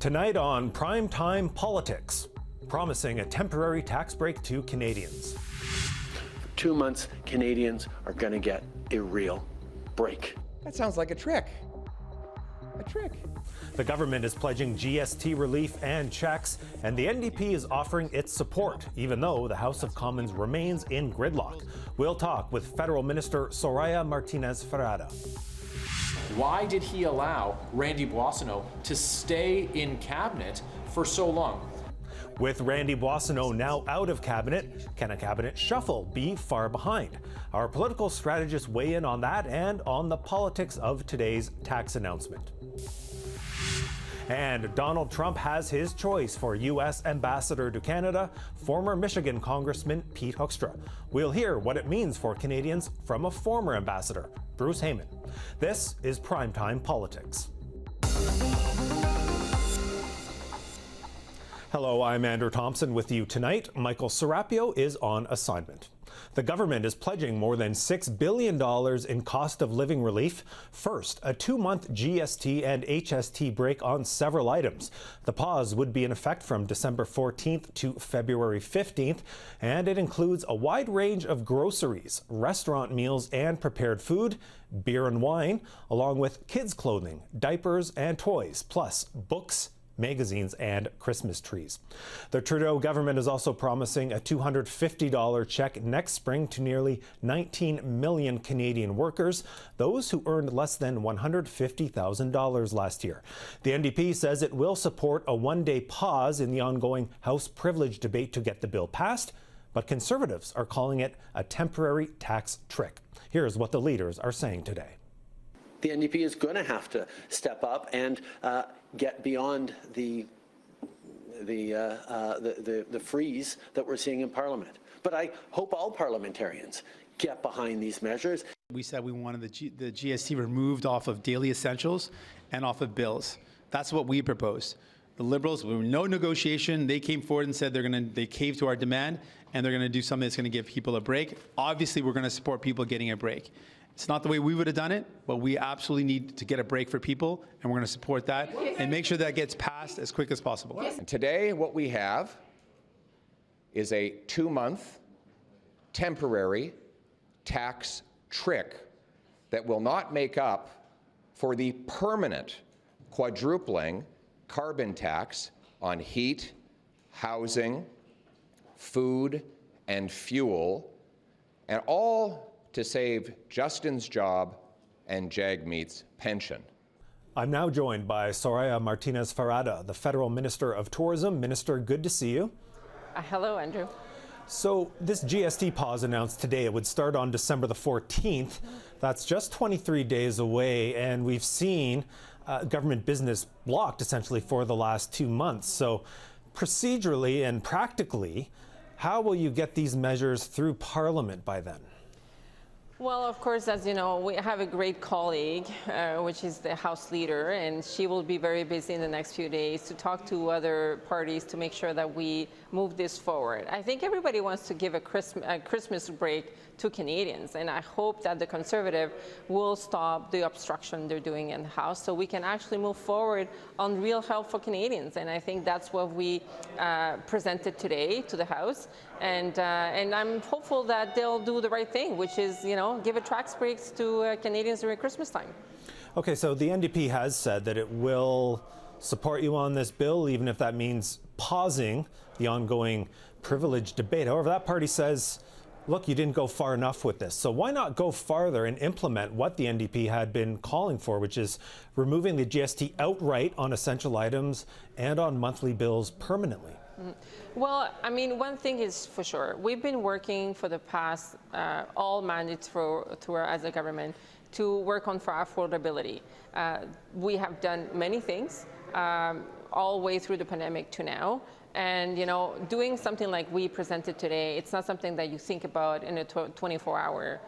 Tonight on PrimeTime Politics, promising a temporary tax break to Canadians. 2 months, Canadians are going to get a real break. That sounds like a trick. A trick. The government is pledging GST relief and checks, and the NDP is offering its support, even though the House of Commons remains in gridlock. We'll talk with Federal Minister Soraya Martinez Ferrada. Why did he allow Randy Boissonnault to stay in cabinet for so long? With Randy Boissonnault now out of cabinet, can a cabinet shuffle be far behind? Our political strategists weigh in on that and on the politics of today's tax announcement. And Donald Trump has his choice for U.S. Ambassador to Canada, former Michigan Congressman Pete Hoekstra. We'll hear what it means for Canadians from a former ambassador, Bruce Heyman. This is Primetime Politics. Hello, I'm Andrew Thompson with you tonight. Michael Serapio is on assignment. The government is pledging more than $6 billion in cost of living relief. First, a 2-month GST and HST break on several items. The pause would be in effect from December 14th to February 15th, and it includes a wide range of groceries, restaurant meals and prepared food, beer and wine, along with kids' clothing, diapers and toys, plus books, magazines and Christmas trees. The Trudeau government is also promising a $250 check next spring to nearly 19 million Canadian workers, those who earned less than $150,000 last year. The NDP says it will support a one-day pause in the ongoing House privilege debate to get the bill passed, but Conservatives are calling it a temporary tax trick. Here's what the leaders are saying today. The NDP is going to have to step up and get beyond the freeze that we're seeing in Parliament. But I hope all parliamentarians get behind these measures. We said we wanted the GST removed off of daily essentials and off of bills. That's what we proposed. The Liberals, there was no negotiation. They came forward and said they caved to our demand and they're going to do something that's going to give people a break. Obviously, we're going to support people getting a break. It's not the way we would have done it, but we absolutely need to get a break for people, and we're going to support that and make sure that gets passed as quick as possible. And today, what we have is a 2-month temporary tax trick that will not make up for the permanent quadrupling carbon tax on heat, housing, food, and fuel, and all to save Justin's job and Jagmeet's pension. I'm now joined by Soraya Martinez Ferrada, the Federal Minister of Tourism. Minister, good to see you. Hello, Andrew. So this GST pause announced today, it would start on December the 14th. That's just 23 days away, and we've seen government business blocked essentially for the last 2 months. So procedurally and practically, how will you get these measures through Parliament by then? Well, of course, as you know, we have a great colleague, which is the House Leader, and she will be very busy in the next few days to talk to other parties to make sure that we move this forward. I think everybody wants to give a Christmas break to Canadians, and I hope that the Conservative will stop the obstruction they're doing in the House so we can actually move forward on real help for Canadians. And I think that's what we presented today to the House, and I'm hopeful that they'll do the right thing, which is, give a tax breaks to Canadians during Christmas time. Okay, so the NDP has said that it will support you on this bill, even if that means pausing the ongoing privilege debate. However, that party says, look, you didn't go far enough with this. So why not go farther and implement what the NDP had been calling for, which is removing the GST outright on essential items and on monthly bills permanently? Well, I mean, one thing is for sure. We've been working for the past, all mandates as a government, to work on for affordability. We have done many things all the way through the pandemic to now. And, doing something like we presented today, it's not something that you think about in a 24-hour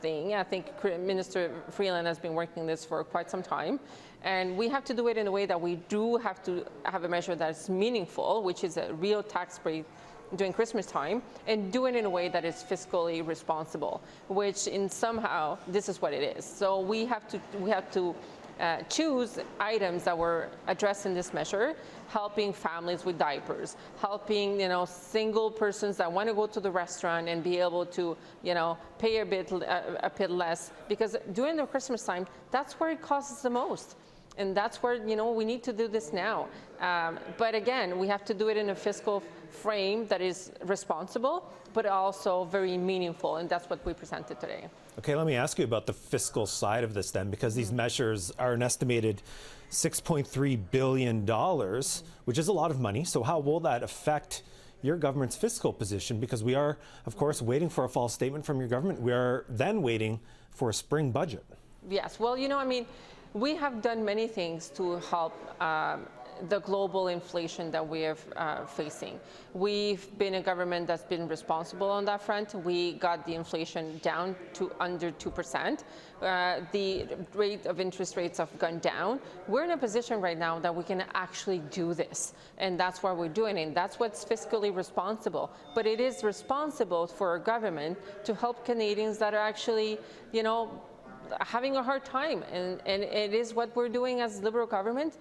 thing. I think Minister Freeland has been working this for quite some time. And we have to do it in a way that we do have to have a measure that is meaningful, which is a real tax break during Christmas time, and do it in a way that is fiscally responsible, which in somehow this is what it is. So we have to choose items that were addressed in this measure, helping families with diapers, helping single persons that want to go to the restaurant and be able to pay a bit less, because during the Christmas time, that's where it costs the most. And that's where, we need to do this now. But again, we have to do it in a fiscal frame that is responsible, but also very meaningful. And that's what we presented today. Okay, let me ask you about the fiscal side of this then, because these measures are an estimated $6.3 billion, which is a lot of money. So how will that affect your government's fiscal position? Because we are, of course, waiting for a fall statement from your government. We are then waiting for a spring budget. Yes, well, we have done many things to help the global inflation that we are facing. We've been a government that's been responsible on that front. We got the inflation down to under 2%. The rate of interest rates have gone down. We're in a position right now that we can actually do this, and that's why we're doing it. That's what's fiscally responsible. But it is responsible for our government to help Canadians that are actually, having a hard time, and it is what we're doing as Liberal government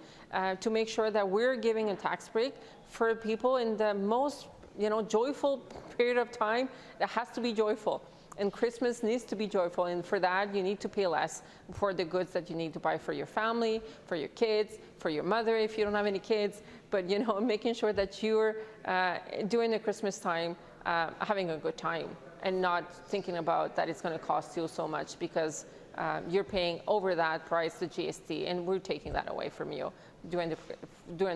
to make sure that we're giving a tax break for people in the most joyful period of time that has to be joyful. And Christmas needs to be joyful, and for that you need to pay less for the goods that you need to buy for your family, for your kids, for your mother if you don't have any kids, but making sure that you're during the Christmas time having a good time and not thinking about that it's going to cost you so much because you're paying over that price, the GST, and we're taking that away from you during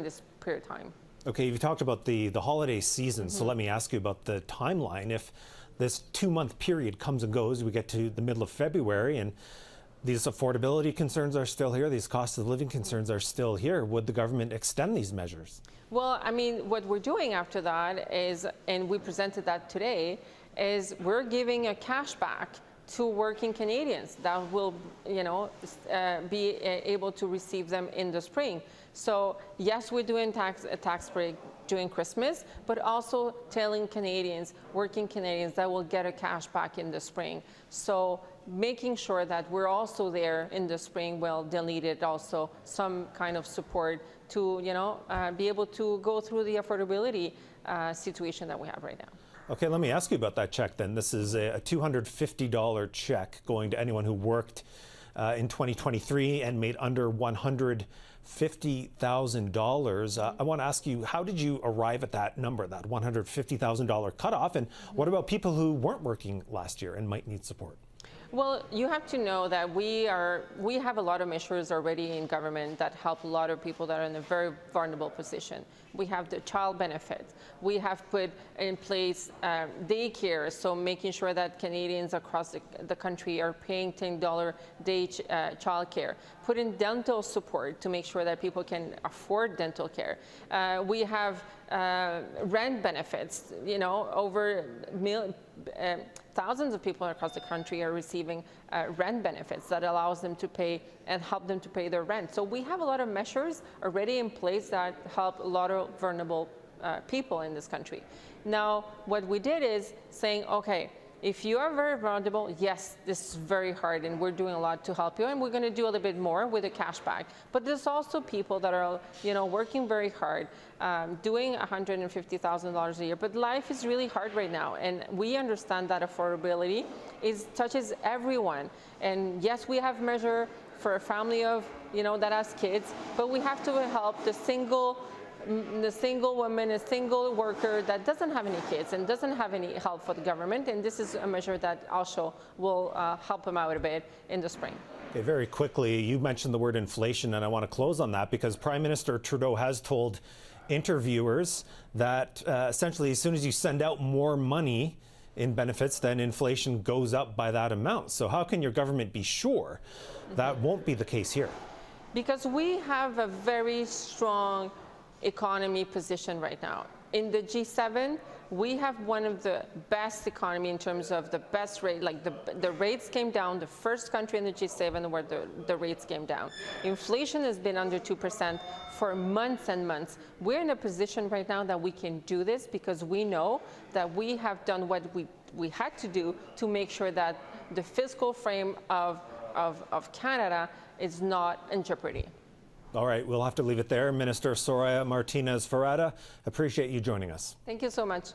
this period of time. Okay, you've talked about the holiday season, so let me ask you about the timeline. If this 2-month period comes and goes, we get to the middle of February, and these affordability concerns are still here, these cost of living concerns are still here, would the government extend these measures? Well, what we're doing after that is, and we presented that today, is we're giving a cash back to working Canadians that will, be able to receive them in the spring. So yes, we're doing a tax break during Christmas, but also telling Canadians, working Canadians, that will get a cash back in the spring. So making sure that we're also there in the spring will delete also some kind of support to, be able to go through the affordability situation that we have right now. Okay, let me ask you about that check then. This is a $250 check going to anyone who worked in 2023 and made under $150,000. I want to ask you, how did you arrive at that number, that $150,000 cutoff? And what about people who weren't working last year and might need support? Well, you have to know that we have a lot of measures already in government that help a lot of people that are in a very vulnerable position. We have the child benefit. We have put in place daycare, so making sure that Canadians across the country are paying $10 day child care. Put in dental support to make sure that people can afford dental care. We have rent benefits, over thousands of people across the country are receiving rent benefits that allows them to pay and help them to pay their rent. So we have a lot of measures already in place that help a lot of vulnerable people in this country. Now, what we did is saying, okay, if you are very vulnerable, yes, this is very hard, and we're doing a lot to help you, and we're going to do a little bit more with the cash back. But there's also people that are, working very hard, doing $150,000 a year. But life is really hard right now, and we understand that affordability touches everyone. And yes, we have measure for a family of, that has kids, but we have to help the single woman, a single worker that doesn't have any kids and doesn't have any help for the government. And this is a measure that also will help them out a bit in the spring. Okay, very quickly, you mentioned the word inflation, and I want to close on that because Prime Minister Trudeau has told interviewers that essentially as soon as you send out more money in benefits, then inflation goes up by that amount. So how can your government be sure that won't be the case here? Because we have a very strong economy position right now. In the G7, we have one of the best economy in terms of the best rate, like the rates came down, the first country in the G7 where the rates came down. Inflation has been under 2% for months and months. We're in a position right now that we can do this because we know that we have done what we had to do to make sure that the fiscal frame of of Canada is not in jeopardy. All right, we'll have to leave it there. Minister Soraya Martinez Ferrada, appreciate you joining us. Thank you so much.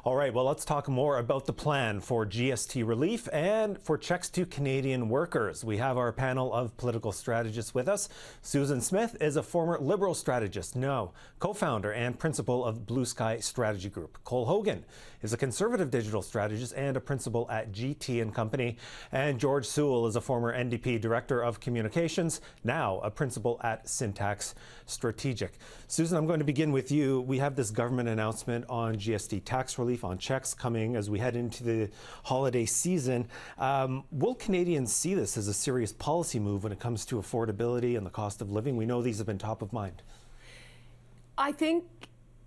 All right, well, let's talk more about the plan for GST relief and for checks to Canadian workers. We have our panel of political strategists with us. Susan Smith is a former Liberal strategist, now co-founder and principal of Blue Sky Strategy Group. Cole Hogan is a Conservative digital strategist and a principal at GT & Company. And George Soule is a former NDP Director of Communications, now a principal at Syntax Strategic. Susan, I'm going to begin with you. We have this government announcement on GST tax relief on checks coming as we head into the holiday season. Will Canadians see this as a serious policy move when it comes to affordability and the cost of living? We know these have been top of mind. I think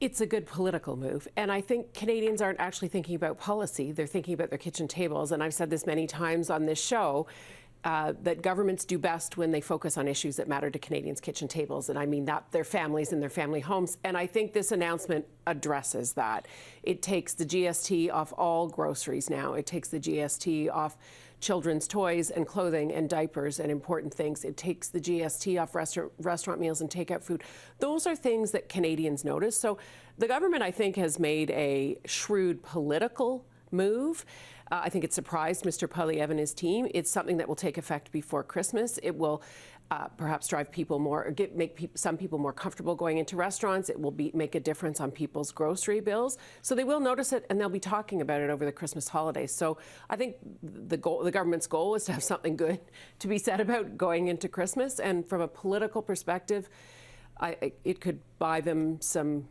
it's a good political move. And I think Canadians aren't actually thinking about policy. They're thinking about their kitchen tables. And I've said this many times on this show, that governments do best when they focus on issues that matter to Canadians' kitchen tables. And I mean that their families and their family homes. And I think this announcement addresses that. It takes the GST off all groceries now. It takes the GST off children's toys and clothing and diapers and important things. It takes the GST off restaurant meals and takeout food. Those are things that Canadians notice. So the government, I think, has made a shrewd political move. I think it surprised Mr. Poilievre and his team. It's something that will take effect before Christmas. It will perhaps drive people more, or make some people more comfortable going into restaurants. It will make a difference on people's grocery bills. So they will notice it, and they'll be talking about it over the Christmas holidays. So I think the government's goal is to have something good to be said about going into Christmas. And from a political perspective, it could buy them some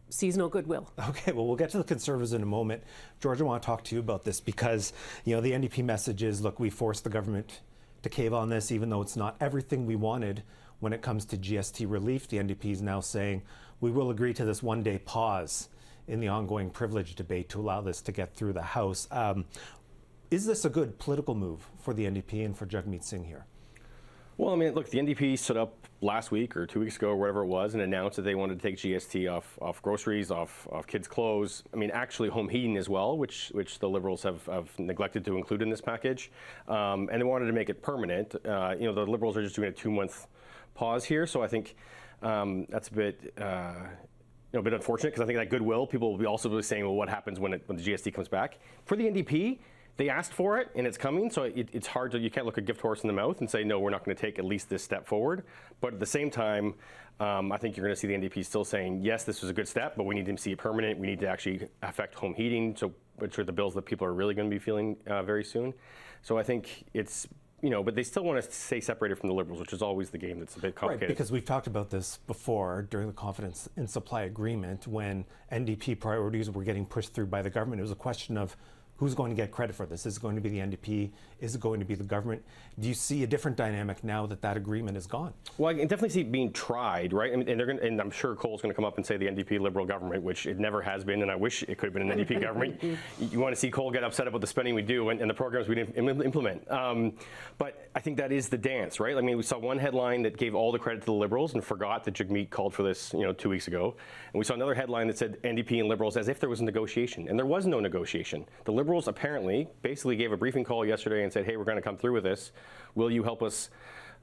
seasonal goodwill. Okay, well, we'll get to the Conservatives in a moment. George, I want to talk to you about this because, the NDP message is, look, we forced the government to cave on this, even though it's not everything we wanted when it comes to GST relief. The NDP is now saying we will agree to this one-day pause in the ongoing privilege debate to allow this to get through the House. Is this a good political move for the NDP and for Jagmeet Singh here? Well, I mean, look, the NDP stood up last week or 2 weeks ago or whatever it was and announced that they wanted to take GST off groceries, off kids' clothes. I mean, actually home heating as well, which the Liberals have neglected to include in this package. And they wanted to make it permanent. The Liberals are just doing a 2-month pause here. So I think that's a bit a bit unfortunate because I think that goodwill, people will be also saying, well, what happens when the GST comes back? For the NDP, they asked for it, and it's coming, so it's hard to, you can't look a gift horse in the mouth and say, no, we're not going to take at least this step forward. But at the same time, I think you're going to see the NDP still saying, yes, this was a good step, but we need to see it permanent. We need to actually affect home heating, which are the bills that people are really going to be feeling very soon. So I think it's, but they still want to stay separated from the Liberals, which is always the game that's a bit complicated. Right, because we've talked about this before during the confidence in supply agreement when NDP priorities were getting pushed through by the government. It was a question of who's going to get credit for this? Is it going to be the NDP? Is it going to be the government? Do you see a different dynamic now that that agreement is gone? Well, I can definitely see it being tried, right? I mean, and I'm sure Cole's going to come up and say the NDP Liberal government, which it never has been, and I wish it could have been an NDP government. You want to see Cole get upset about the spending we do and the programs we didn't implement. But I think that is the dance, right? I mean, we saw one headline that gave all the credit to the Liberals and forgot that Jagmeet called for this, 2 weeks ago. And we saw another headline that said NDP and Liberals as if there was a negotiation, and there was no negotiation. The Liberals apparently basically gave a briefing call yesterday and said, hey, we're going to come through with this. Will you help us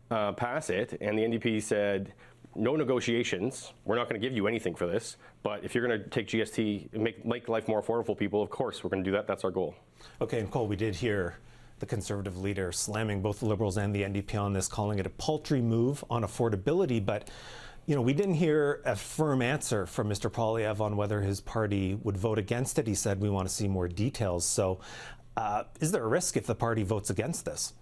pass it? And the NDP said, no negotiations. We're not going to give you anything for this. But if you're going to take GST and make life more affordable for people, of course, we're going to do that. That's our goal. Okay, and Cole, we did hear the Conservative leader slamming both the Liberals and the NDP on this, calling it a paltry move on affordability. But we didn't hear a firm answer from Mr. Poilievre on whether his party would vote against it. He said, we want to see more details. So is there a risk if the party votes against this?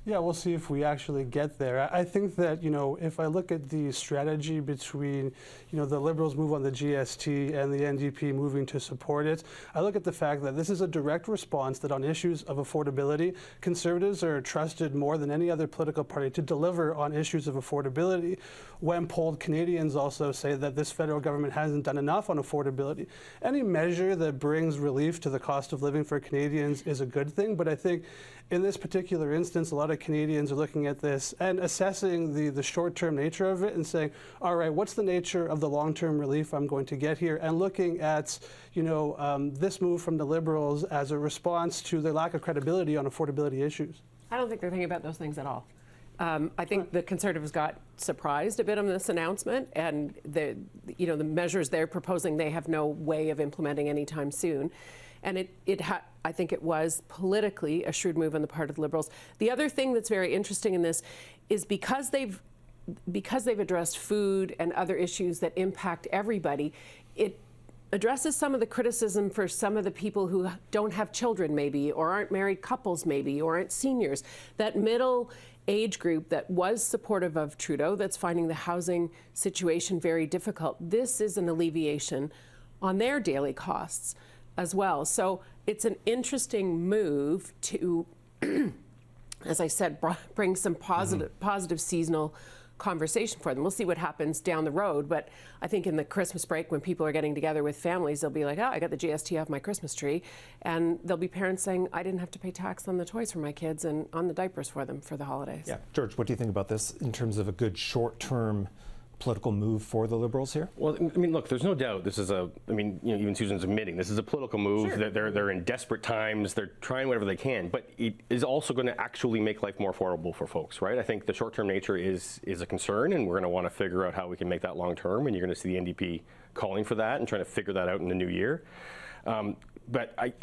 Yeah, we'll see if we actually get there. I think that, if I look at the strategy between, the Liberals' move on the GST and the NDP moving to support it, I look at the fact that this is a direct response that on issues of affordability, Conservatives are trusted more than any other political party to deliver on issues of affordability. When polled, Canadians also say that this federal government hasn't done enough on affordability. Any measure that brings relief to the cost of living for Canadians is a good thing, but I think in this particular instance, a lot of Canadians are looking at this and assessing the short-term nature of it and saying, all right, what's the nature of the long-term relief I'm going to get here? And looking at, this move from the Liberals as a response to their lack of credibility on affordability issues. I don't think they're thinking about those things at all. I think the Conservatives got surprised a bit on this announcement, and the measures they're proposing, they have no way of implementing anytime soon. And I think it was politically a shrewd move on the part of the Liberals. The other thing that's very interesting in this is because they've addressed food and other issues that impact everybody, it addresses some of the criticism for some of the people who don't have children maybe, or aren't married couples maybe, or aren't seniors. That middle age group that was supportive of Trudeau, that's finding the housing situation very difficult. This is an alleviation on their daily costs as well. So it's an interesting move to, as I said, bring some positive seasonal conversation for them. We'll see what happens down the road, but I think in the Christmas break when people are getting together with families, they'll be like, oh, I got the GST off my Christmas tree, and there'll be parents saying, I didn't have to pay tax on the toys for my kids and on the diapers for them for the holidays. Yeah, George, what do you think about this in terms of a good short-term political move for the Liberals here? Well, I mean, look, there's no doubt this is even Susan's admitting this is a political move. Sure. They're in desperate times. They're trying whatever they can, but it is also going to actually make life more affordable for folks, right? I think the short-term nature is a concern, and we're going to want to figure out how we can make that long-term, and you're going to see the NDP calling for that and trying to figure that out in the new year. But I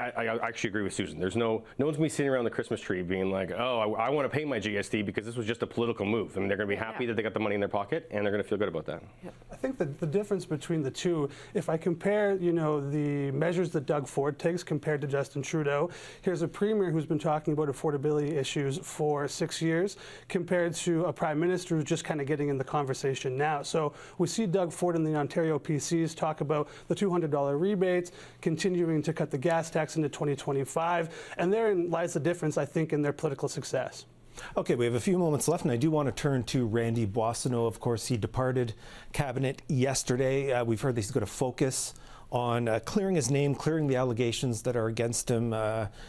actually agree with Susan. There's no one's going to be sitting around the Christmas tree being like, oh, I want to pay my GST because this was just a political move. I mean, they're going to be happy that they got the money in their pocket, and they're going to feel good about that. Yeah. I think that the difference between the two, if I compare, the measures that Doug Ford takes compared to Justin Trudeau, here's a premier who's been talking about affordability issues for 6 years compared to a prime minister who's just kind of getting in the conversation now. So we see Doug Ford and the Ontario PCs talk about the $200 rebates, continuing to cut the gas tax into 2025, and therein lies the difference, I think, in their political success. Okay, we have a few moments left, and I do want to turn to Randy Boissonnault. Of course, he departed cabinet yesterday. We've heard that he's going to focus on clearing his name, clearing the allegations that are against him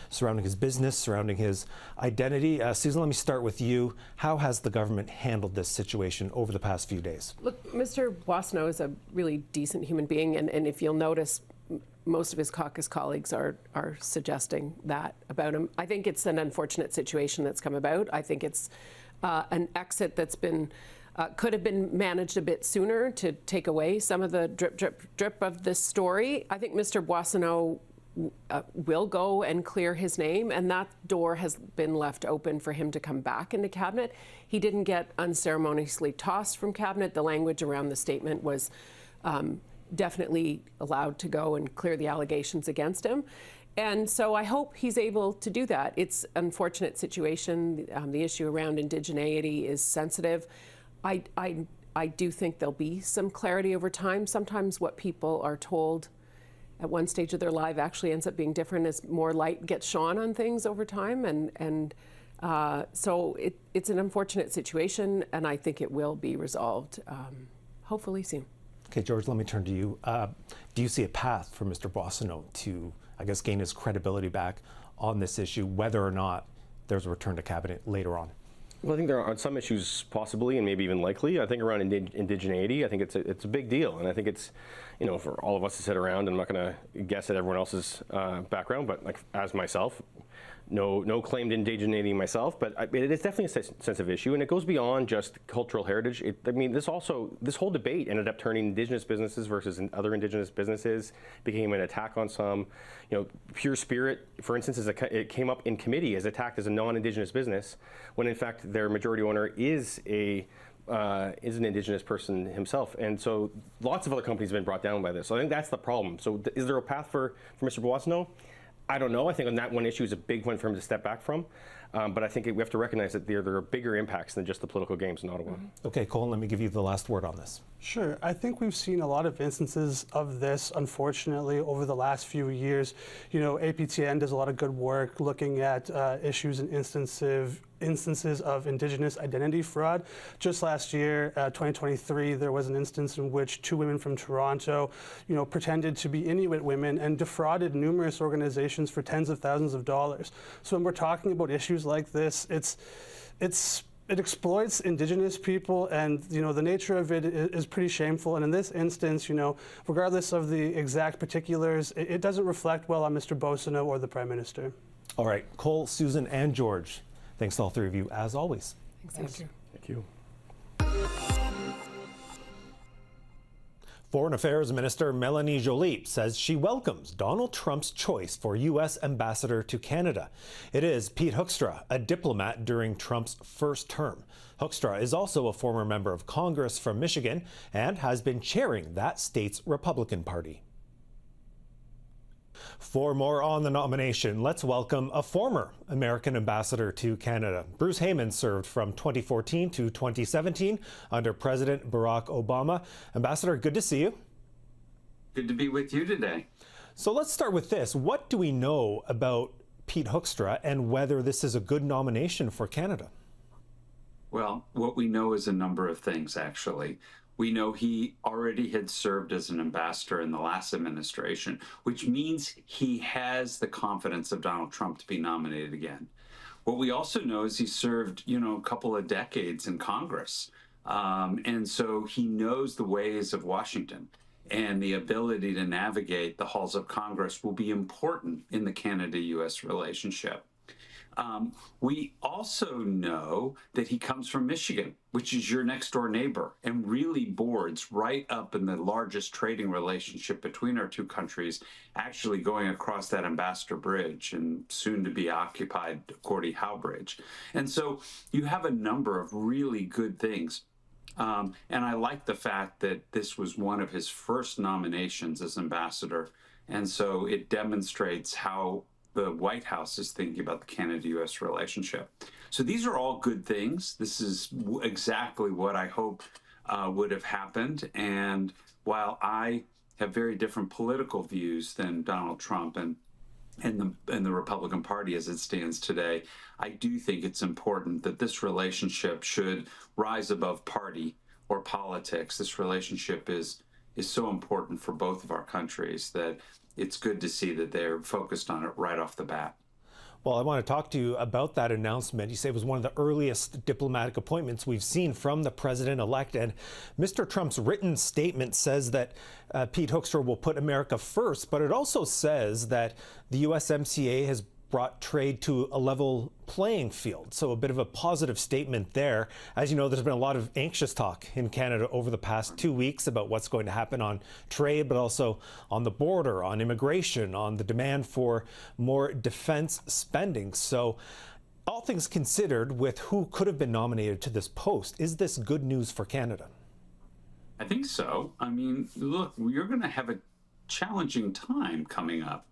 surrounding his business, surrounding his identity. Susan, let me start with you. How has the government handled this situation over the past few days? Look, Mr. Boissonnault is a really decent human being, and if you'll notice, most of his caucus colleagues are suggesting that about him. I think it's an unfortunate situation that's come about. I think it's an exit that's been could have been managed a bit sooner to take away some of the drip of this story. I think Mr. Boissonnault will go and clear his name, and that door has been left open for him to come back into cabinet. He didn't get unceremoniously tossed from cabinet. The language around the statement was definitely allowed to go and clear the allegations against him. And so I hope he's able to do that. It's an unfortunate situation. The issue around indigeneity is sensitive. I do think there'll be some clarity over time. Sometimes what people are told at one stage of their life actually ends up being different as more light gets shone on things over time. And so it's an unfortunate situation, and I think it will be resolved hopefully soon. Okay, George, let me turn to you. Do you see a path for Mr. Boissonnault to, I guess, gain his credibility back on this issue, whether or not there's a return to cabinet later on? Well, I think there are on some issues possibly and maybe even likely. I think around indigeneity, I think it's a big deal. And I think it's, for all of us to sit around, and I'm not going to guess at everyone else's background, but like as myself, no claim to indigeneity myself, but it is definitely a sensitive issue, and it goes beyond just cultural heritage. This whole debate ended up turning Indigenous businesses versus other Indigenous businesses, became an attack on some. Pure Spirit, for instance, it came up in committee as attacked as a non-Indigenous business, when in fact their majority owner is an Indigenous person himself. And so lots of other companies have been brought down by this. So I think that's the problem. So is there a path for Mr. Boissonnault? I don't know. I think on that one issue is a big one for him to step back from. But I think we have to recognize that there are bigger impacts than just the political games in Ottawa. Okay, Colin, let me give you the last word on this. Sure. I think we've seen a lot of instances of this, unfortunately, over the last few years. APTN does a lot of good work looking at issues and instances of Indigenous identity fraud. Just last year, 2023, there was an instance in which 2 women from Toronto, pretended to be Inuit women and defrauded numerous organizations for tens of thousands of dollars. So when we're talking about issues like this, it exploits Indigenous people, and the nature of it is pretty shameful. And in this instance, regardless of the exact particulars, it doesn't reflect well on Mr. Boissonnault or the Prime Minister. All right, Cole, Susan, and George, Thanks to all three of you, as always. Thank you. Thank you. Foreign Affairs Minister Melanie Joly says she welcomes Donald Trump's choice for U.S. ambassador to Canada. It is Pete Hoekstra, a diplomat during Trump's first term. Hoekstra is also a former member of Congress from Michigan and has been chairing that state's Republican Party. For more on the nomination, let's welcome a former American ambassador to Canada. Bruce Heyman served from 2014 to 2017 under President Barack Obama. Ambassador, good to see you. Good to be with you today. So let's start with this. What do we know about Pete Hoekstra and whether this is a good nomination for Canada? Well, what we know is a number of things, actually. We know he already had served as an ambassador in the last administration, which means he has the confidence of Donald Trump to be nominated again. What we also know is he served, a couple of decades in Congress. And so he knows the ways of Washington, and the ability to navigate the halls of Congress will be important in the Canada-U.S. relationship. We also know that he comes from Michigan, which is your next door neighbor, and really boards right up in the largest trading relationship between our two countries, actually going across that Ambassador Bridge and soon to be occupied Gordie Howe Bridge. And so you have a number of really good things. And I like the fact that this was one of his first nominations as ambassador. And so it demonstrates how the White House is thinking about the Canada-U.S. relationship. So these are all good things. This is exactly what I hope would have happened. And while I have very different political views than Donald Trump and the Republican Party as it stands today, I do think it's important that this relationship should rise above party or politics. This relationship is so important for both of our countries that it's good to see that they're focused on it right off the bat. Well, I want to talk to you about that announcement. You say it was one of the earliest diplomatic appointments we've seen from the president-elect. And Mr. Trump's written statement says that Pete Hoekstra will put America first, but it also says that the USMCA has brought trade to a level playing field. So a bit of a positive statement there. As you know, there's been a lot of anxious talk in Canada over the past 2 weeks about what's going to happen on trade, but also on the border, on immigration, on the demand for more defense spending. So all things considered, with who could have been nominated to this post, is this good news for Canada? I think so. I mean, look, you're going to have a challenging time coming up.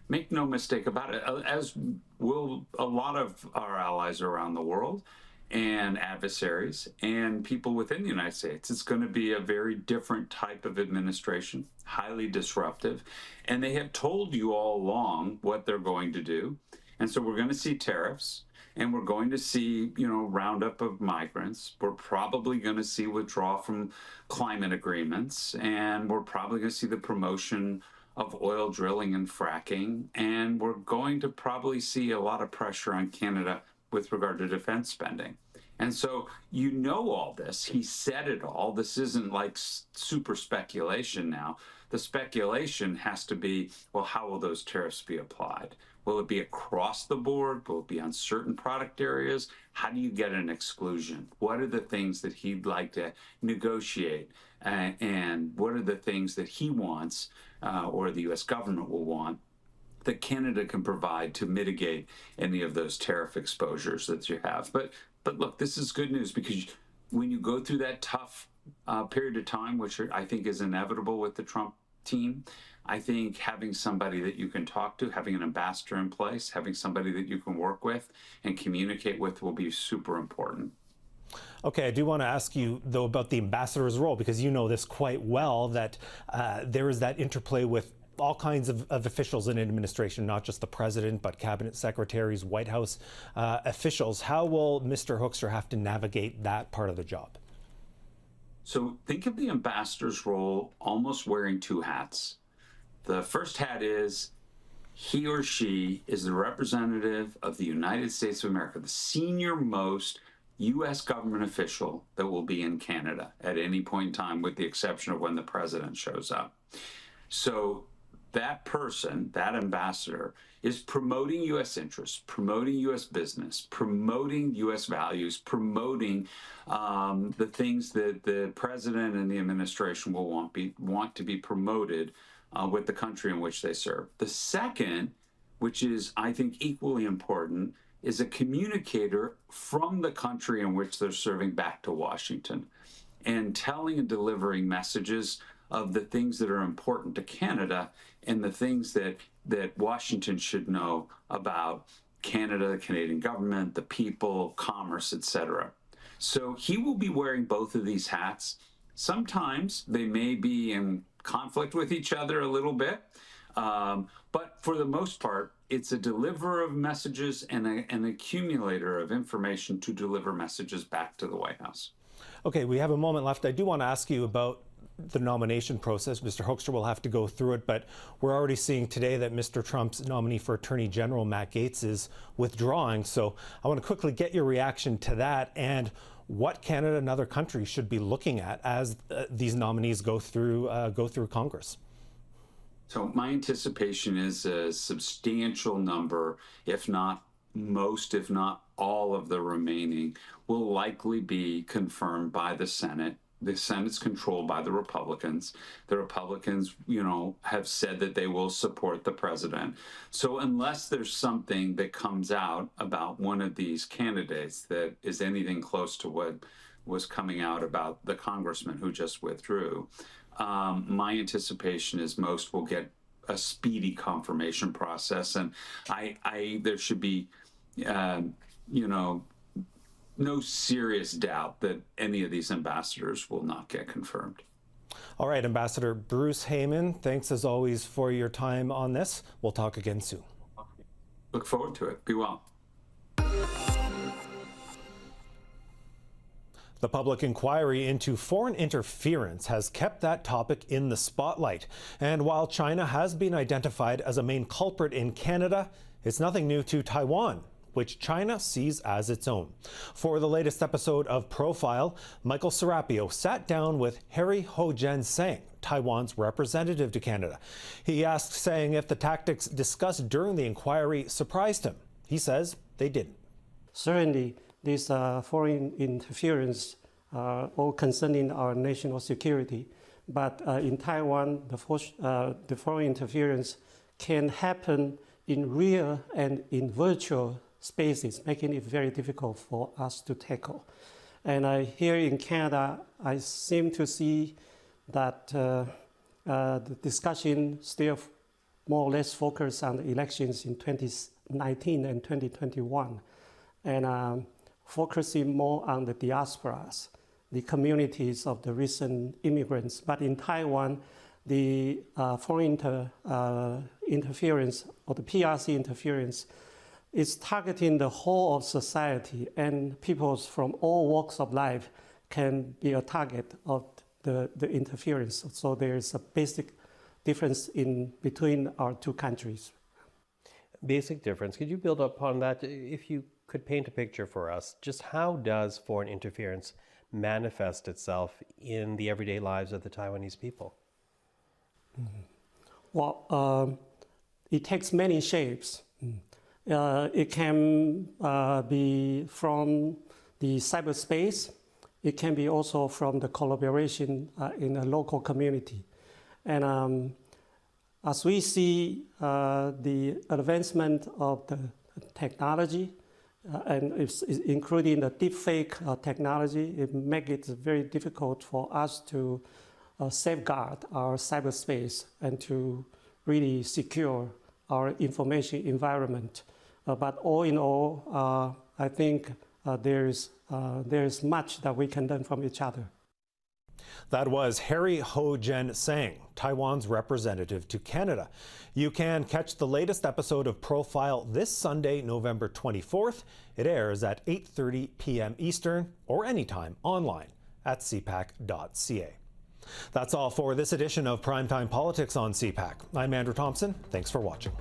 Make no mistake about it, as will a lot of our allies around the world and adversaries and people within the United States. It's going to be a very different type of administration, highly disruptive. And they have told you all along what they're going to do. And so we're going to see tariffs, and we're going to see, roundup of migrants. We're probably going to see withdrawal from climate agreements, and we're probably going to see the promotion of oil drilling and fracking, and we're going to probably see a lot of pressure on Canada with regard to defense spending. And so all this. He said it all. This isn't like super speculation now. The speculation has to be, well, how will those tariffs be applied? Will it be across the board? Will it be on certain product areas? How do you get an exclusion? What are the things that he'd like to negotiate? And what are the things that he wants or the U.S. government will want that Canada can provide to mitigate any of those tariff exposures that you have? But look, this is good news, because when you go through that tough period of time, which I think is inevitable with the Trump team, I think having somebody that you can talk to, having an ambassador in place, having somebody that you can work with and communicate with will be super important. Okay, I do want to ask you, though, about the ambassador's role, because you know this quite well, that there is that interplay with all kinds of officials in administration, not just the president, but cabinet secretaries, White House officials. How will Mr. Hoekstra have to navigate that part of the job? So think of the ambassador's role almost wearing two hats. The first hat is he or she is the representative of the United States of America, the senior most U.S. government official that will be in Canada at any point in time, with the exception of when the president shows up. So that person, that ambassador, is promoting U.S. interests, promoting U.S. business, promoting U.S. values, promoting the things that the president and the administration will want to be promoted with the country in which they serve. The second, which is, I think, equally important, is a communicator from the country in which they're serving back to Washington and telling and delivering messages of the things that are important to Canada and the things that Washington should know about Canada, the Canadian government, the people, commerce, etc. So he will be wearing both of these hats. Sometimes they may be in conflict with each other a little bit, but for the most part, it's a deliverer of messages and an accumulator of information to deliver messages back to the White House. Okay, we have a moment left. I do want to ask you about the nomination process. Mr. Hoekstra will have to go through it, but we're already seeing today that Mr. Trump's nominee for Attorney General, Matt Gaetz, is withdrawing. So I want to quickly get your reaction to that and what Canada and other countries should be looking at as these nominees go through Congress. So my anticipation is a substantial number, if not most, if not all of the remaining, will likely be confirmed by the Senate. The Senate's controlled by the Republicans. The Republicans, have said that they will support the president. So unless there's something that comes out about one of these candidates that is anything close to what was coming out about the congressman who just withdrew, my anticipation is most will get a speedy confirmation process, and there should be, no serious doubt that any of these ambassadors will not get confirmed. All right, Ambassador Bruce Heyman, thanks as always for your time on this. We'll talk again soon. Look forward to it. Be well. The public inquiry into foreign interference has kept that topic in the spotlight. And while China has been identified as a main culprit in Canada, it's nothing new to Taiwan, which China sees as its own. For the latest episode of Profile, Michael Sorapio sat down with Harry Ho-Jen Sang, Taiwan's representative to Canada. He asked Sang if the tactics discussed during the inquiry surprised him. He says they didn't. Certainly, this foreign interference all concerning our national security. But in Taiwan, the foreign interference can happen in real and in virtual spaces, making it very difficult for us to tackle. And here in Canada, I seem to see that the discussion still more or less focused on the elections in 2019 and 2021, and focusing more on the diasporas, the communities of the recent immigrants. But in Taiwan, the foreign interference or the PRC interference is targeting the whole of society, and people from all walks of life can be a target of the interference. So there is a basic difference between our two countries. Basic difference. Could you build upon that? If you could paint a picture for us, just how does foreign interference manifest itself in the everyday lives of the Taiwanese people? Well, it takes many shapes. It can be from the cyberspace. It can be also from the collaboration in a local community. And as we see the advancement of the technology, and including the deepfake technology, it makes it very difficult for us to safeguard our cyberspace and to really secure our information environment. But all in all, I think there is much that we can learn from each other. That was Harry Ho-Jen Sang, Taiwan's representative to Canada. You can catch the latest episode of Profile this Sunday, November 24th. It airs at 8:30 p.m. Eastern or anytime online at cpac.ca. That's all for this edition of Primetime Politics on CPAC. I'm Andrew Thompson. Thanks for watching.